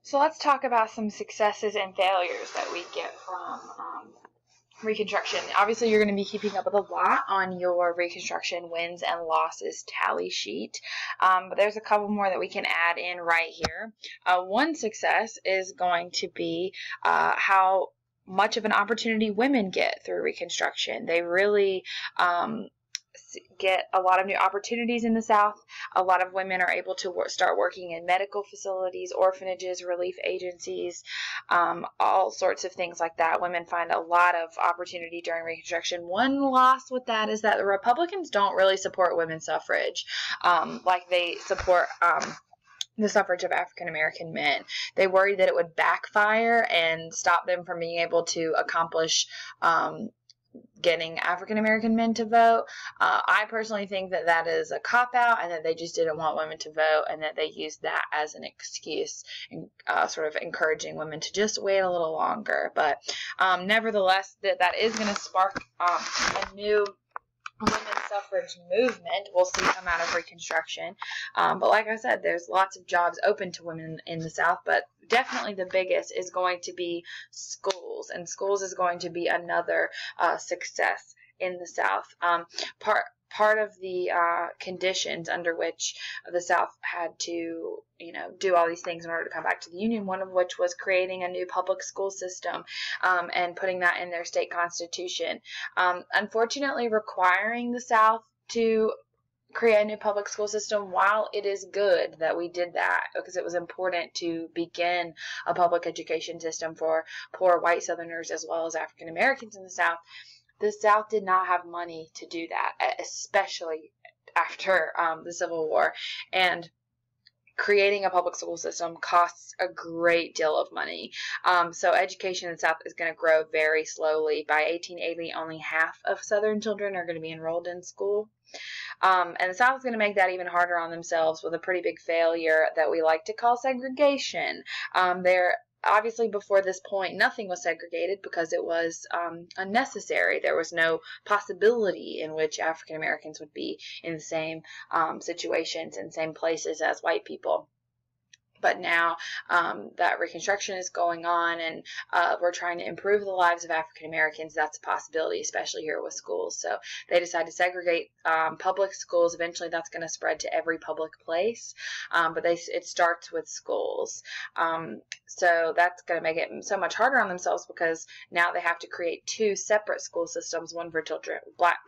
So let's talk about some successes and failures that we get from Reconstruction. Obviously, you're going to be keeping up with a lot on your Reconstruction wins and losses tally sheet, but there's a couple more that we can add in right here. One success is going to be how much of an opportunity women get through Reconstruction. They really get a lot of new opportunities in the South. A lot of women are able to start working in medical facilities, orphanages, relief agencies, all sorts of things like that. Women find a lot of opportunity during Reconstruction. One loss with that is that the Republicans don't really support women's suffrage like they support the suffrage of African American men. They worried that it would backfire and stop them from being able to accomplish getting African American men to vote. I personally think that that is a cop-out, and that they just didn't want women to vote, and that they used that as an excuse, sort of encouraging women to just wait a little longer. But nevertheless, that is going to spark a new women's suffrage movement we'll see come out of Reconstruction. But like I said, there's lots of jobs open to women in the South, but definitely the biggest is going to be schools, and schools is going to be another success in the South. Part of the conditions under which the South had to, do all these things in order to come back to the Union, one of which was creating a new public school system and putting that in their state constitution. Unfortunately, requiring the South to create a new public school system, while it is good that we did that because it was important to begin a public education system for poor white Southerners as well as African Americans in the South did not have money to do that, especially after the Civil War. And creating a public school system costs a great deal of money. So education in the South is going to grow very slowly. By 1880, only half of Southern children are going to be enrolled in school. And the South is going to make that even harder on themselves with a pretty big failure that we like to call segregation. Obviously, before this point, nothing was segregated because it was unnecessary. There was no possibility in which African Americans would be in the same situations and same places as white people. But now that Reconstruction is going on and we're trying to improve the lives of African Americans, that's a possibility, especially here with schools. So they decided to segregate public schools. Eventually that's going to spread to every public place, but it starts with schools. So that's going to make it so much harder on themselves because now they have to create two separate school systems, one for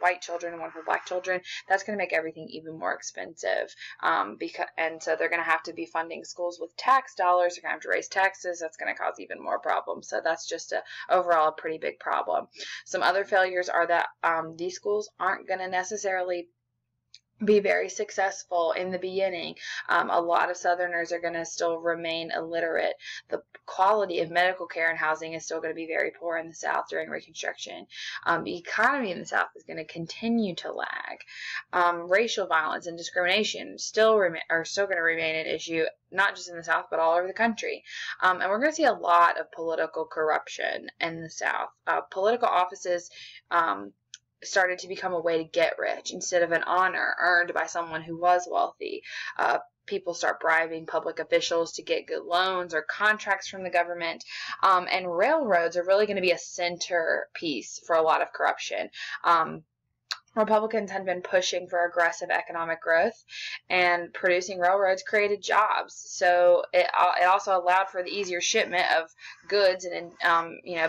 white children and one for black children. That's going to make everything even more expensive, and so they're going to have to be funding schools with tax dollars. They're going to have to raise taxes. That's going to cause even more problems. So that's just overall a pretty big problem. Some other failures are that these schools aren't going to necessarily be very successful in the beginning. A lot of Southerners are going to still remain illiterate. The quality of medical care and housing is still going to be very poor in the South during Reconstruction. The economy in the South is going to continue to lag. Racial violence and discrimination are still going to remain an issue, not just in the South, but all over the country. And we're going to see a lot of political corruption in the South. Political offices started to become a way to get rich instead of an honor earned by someone who was wealthy. People start bribing public officials to get good loans or contracts from the government. And railroads are really going to be a centerpiece for a lot of corruption. Republicans had been pushing for aggressive economic growth, and producing railroads created jobs. So it also allowed for the easier shipment of goods and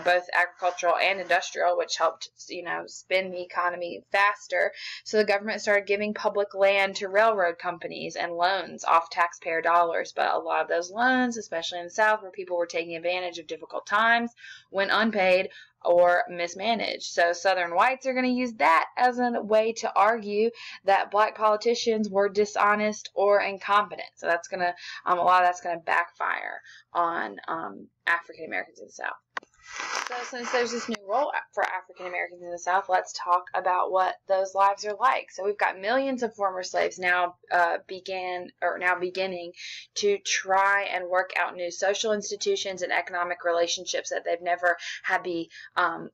both agricultural and industrial, which helped spin the economy faster. So the government started giving public land to railroad companies and loans off taxpayer dollars. But a lot of those loans, especially in the South, where people were taking advantage of difficult times, went unpaid or mismanaged. So Southern whites are going to use that as a way to argue that black politicians were dishonest or incompetent. So that's going to, a lot of that's going to backfire on African Americans in the South. So since there's this new role for African Americans in the South, let's talk about what those lives are like. So we've got millions of former slaves now beginning to try and work out new social institutions and economic relationships that they've never had the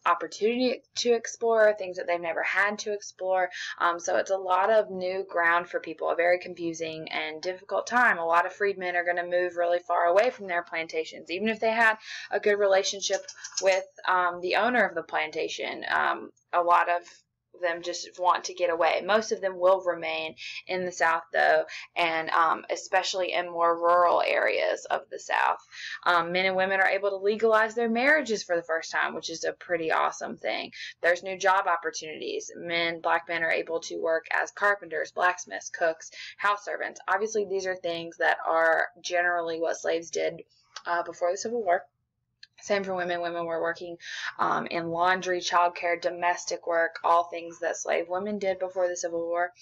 opportunity to explore, things that they've never had to explore. So it's a lot of new ground for people, a very confusing and difficult time. A lot of freedmen are going to move really far away from their plantations, even if they had a good relationship with the owner of the plantation. A lot of them just want to get away. Most of them will remain in the South, though, and especially in more rural areas of the South. Men and women are able to legalize their marriages for the first time, which is a pretty awesome thing. There's new job opportunities. Black men are able to work as carpenters, blacksmiths, cooks, house servants. Obviously, these are things that are generally what slaves did before the Civil War. Same for women. Women were working in laundry, childcare, domestic work, all things that slave women did before the Civil War.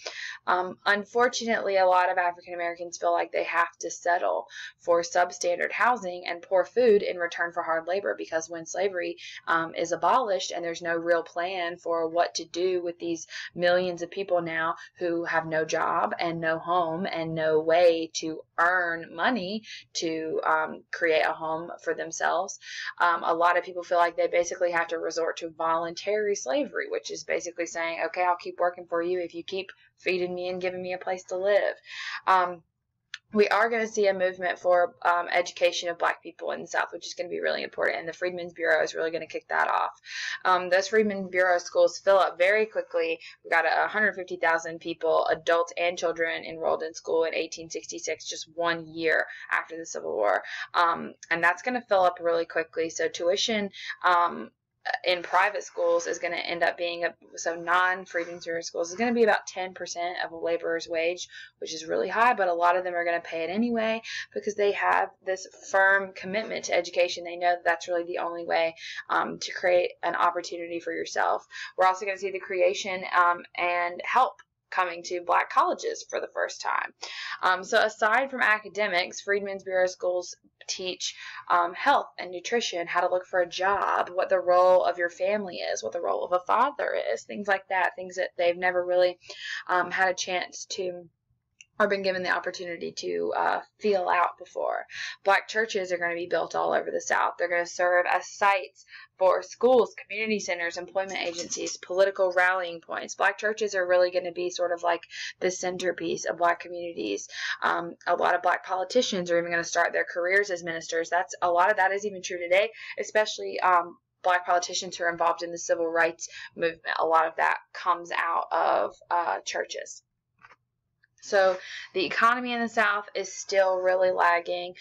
Unfortunately, a lot of African Americans feel like they have to settle for substandard housing and poor food in return for hard labor, because when slavery is abolished and there's no real plan for what to do with these millions of people now who have no job and no home and no way to earn money to create a home for themselves, a lot of people feel like they basically have to resort to voluntary slavery, which is basically saying, okay, I'll keep working for you if you keep feeding me and giving me a place to live. We are going to see a movement for education of Black people in the South, which is going to be really important, and the Freedmen's Bureau is really going to kick that off. Those Freedmen's Bureau schools fill up very quickly. We've got 150,000 people, adults and children, enrolled in school in 1866, just 1 year after the Civil War, and that's going to fill up really quickly. So tuition in private schools is going to end up being, so non-Freedmen's Bureau schools is going to be about 10% of a laborer's wage, which is really high, but a lot of them are going to pay it anyway because they have this firm commitment to education. They know that that's really the only way to create an opportunity for yourself. We're also going to see the creation and help coming to Black colleges for the first time. So aside from academics, Freedmen's Bureau schools teach health and nutrition, how to look for a job, what the role of your family is, what the role of a father is, things like that, things that they've never really had a chance to or been given the opportunity to feel out before. Black churches are going to be built all over the South. They're going to serve as sites for schools, community centers, employment agencies, political rallying points. Black churches are really going to be sort of like the centerpiece of Black communities. A lot of Black politicians are even going to start their careers as ministers. A lot of that is even true today, especially Black politicians who are involved in the civil rights movement. A lot of that comes out of churches. So the economy in the South is still really lagging.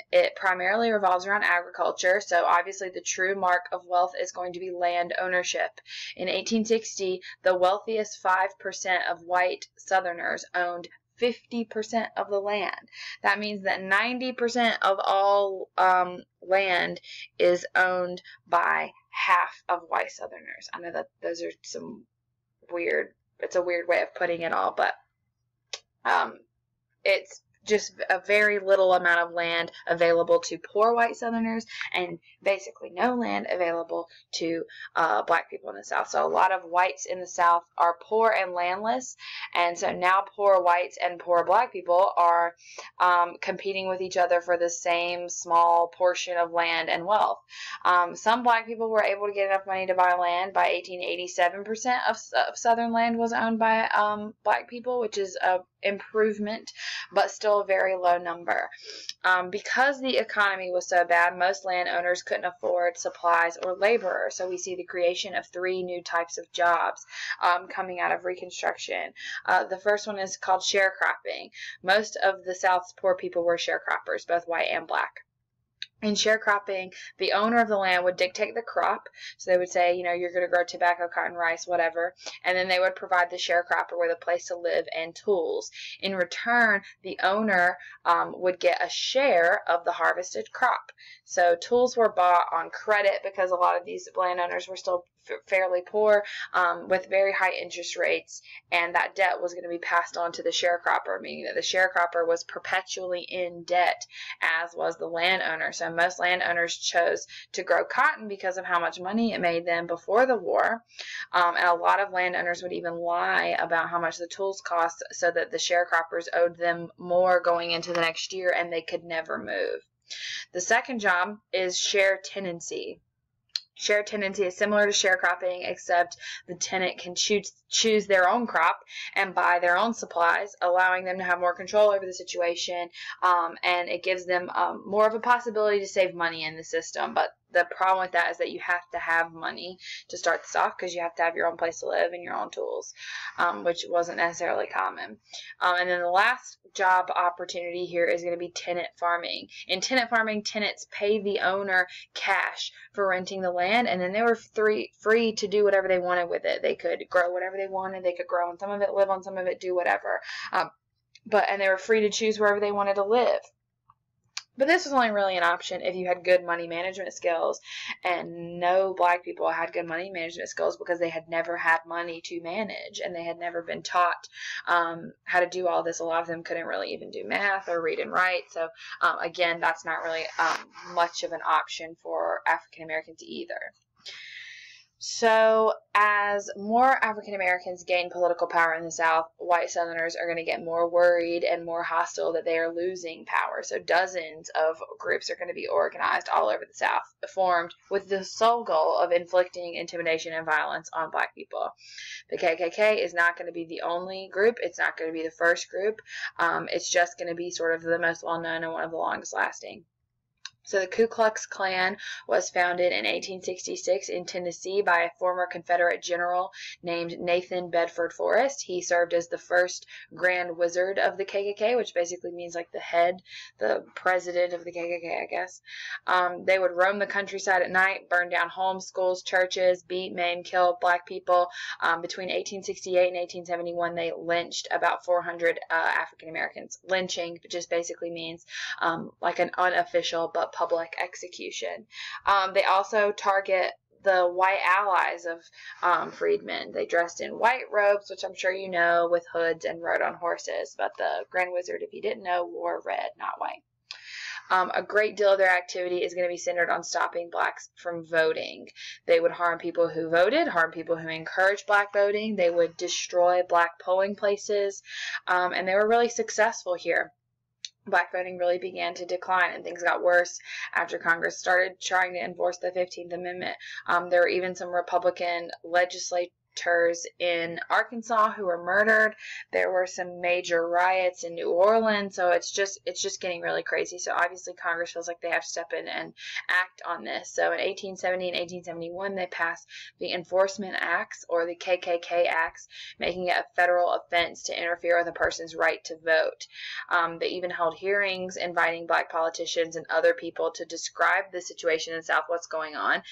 It primarily revolves around agriculture. So obviously the true mark of wealth is going to be land ownership. In 1860, the wealthiest 5% of white Southerners owned 50% of the land. That means that 90% of all land is owned by half of white Southerners. I know that those are it's a weird way of putting it all, but it's just a very little amount of land available to poor white Southerners and basically no land available to Black people in the South. So a lot of whites in the South are poor and landless, and so now poor whites and poor Black people are competing with each other for the same small portion of land and wealth. Some Black people were able to get enough money to buy land. By 1880, 7% of Southern land was owned by Black people, which is a improvement, but still a very low number. Because the economy was so bad, most landowners couldn't afford supplies or laborers. So we see the creation of 3 new types of jobs coming out of Reconstruction. The first one is called sharecropping. Most of the South's poor people were sharecroppers, both white and Black. In sharecropping, the owner of the land would dictate the crop. So they would say, you're going to grow tobacco, cotton, rice, whatever. And then they would provide the sharecropper with a place to live and tools. In return, the owner would get a share of the harvested crop. So tools were bought on credit because a lot of these landowners were still fairly poor, with very high interest rates, and that debt was going to be passed on to the sharecropper, meaning that the sharecropper was perpetually in debt, as was the landowner. So most landowners chose to grow cotton because of how much money it made them before the war, and a lot of landowners would even lie about how much the tools cost so that the sharecroppers owed them more going into the next year, and they could never move. The second job is share tenancy. Share tenancy is similar to sharecropping, except the tenant can choose their own crop and buy their own supplies, allowing them to have more control over the situation, and it gives them more of a possibility to save money in the system. But the problem with that is that you have to have money to start this off, because you have to have your own place to live and your own tools, which wasn't necessarily common. And then the last job opportunity here is going to be tenant farming. In tenant farming, tenants pay the owner cash for renting the land, and then they were free to do whatever they wanted with it. They could grow whatever they wanted. They could grow on some of it, live on some of it, do whatever. And they were free to choose wherever they wanted to live. But this was only really an option if you had good money management skills, and no black people had good money management skills because they had never had money to manage, and they had never been taught how to do all this. A lot of them couldn't really even do math or read and write. So again, that's not really much of an option for African Americans either. So as more African Americans gain political power in the South, white Southerners are going to get more worried and more hostile that they are losing power. So dozens of groups are going to be organized all over the South, formed with the sole goal of inflicting intimidation and violence on black people. The KKK is not going to be the only group. It's not going to be the first group. It's just going to be sort of the most well-known and one of the longest lasting. So the Ku Klux Klan was founded in 1866 in Tennessee by a former Confederate general named Nathan Bedford Forrest. He served as the first Grand Wizard of the KKK, which basically means like the head, the president of the KKK, I guess. They would roam the countryside at night, burn down homes, schools, churches, beat, maim, kill black people. Between 1868 and 1871, they lynched about 400 African Americans. Lynching just basically means like an unofficial but public execution. They also target the white allies of freedmen. They dressed in white robes, which I'm sure you know, with hoods, and rode on horses. But the Grand Wizard, if you didn't know, wore red, not white. A great deal of their activity is going to be centered on stopping blacks from voting. They would harm people who voted, harm people who encouraged black voting. They would destroy black polling places, and they were really successful here. Black voting really began to decline, and things got worse after Congress started trying to enforce the 15th Amendment. There were even some Republican legislators in Arkansas who were murdered. There were some major riots in New Orleans, so it's just getting really crazy. So obviously Congress feels like they have to step in and act on this. So in 1870 and 1871, they passed the Enforcement Acts, or the KKK Acts, making it a federal offense to interfere with a person's right to vote. They even held hearings inviting black politicians and other people to describe the situation in the South, what's going on.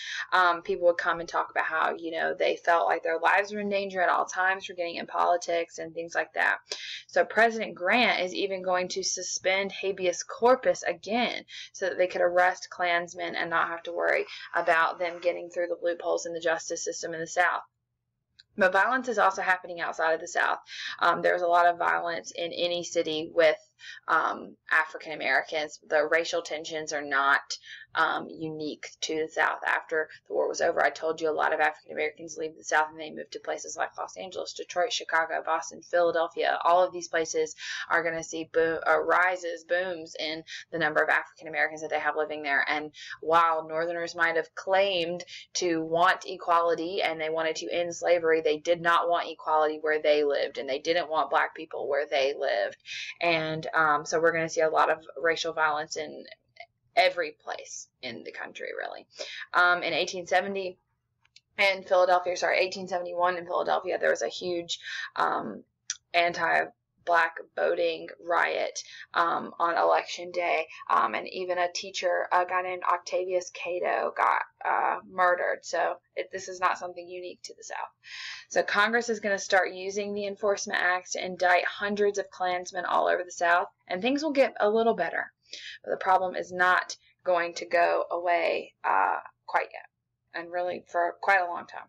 People would come and talk about how, they felt like their lives were in danger at all times for getting in politics and things like that. So President Grant is even going to suspend habeas corpus again so that they could arrest Klansmen and not have to worry about them getting through the loopholes in the justice system in the South. But violence is also happening outside of the South. There's a lot of violence in any city with African Americans. The racial tensions are not unique to the South. After the war was over, I told you a lot of African Americans leave the South and they move to places like Los Angeles, Detroit, Chicago, Boston, Philadelphia. All of these places are going to see booms in the number of African Americans that they have living there. And while Northerners might have claimed to want equality and they wanted to end slavery, they did not want equality where they lived, and they didn't want black people where they lived. And so we're going to see a lot of racial violence in every place in the country, really. In 1871 in Philadelphia, there was a huge anti-black voting riot on election day, and even a teacher, a guy named Octavius Cato, got murdered. So this is not something unique to the South. So Congress is going to start using the Enforcement Acts to indict hundreds of Klansmen all over the South, and things will get a little better. But the problem is not going to go away quite yet, and really for quite a long time.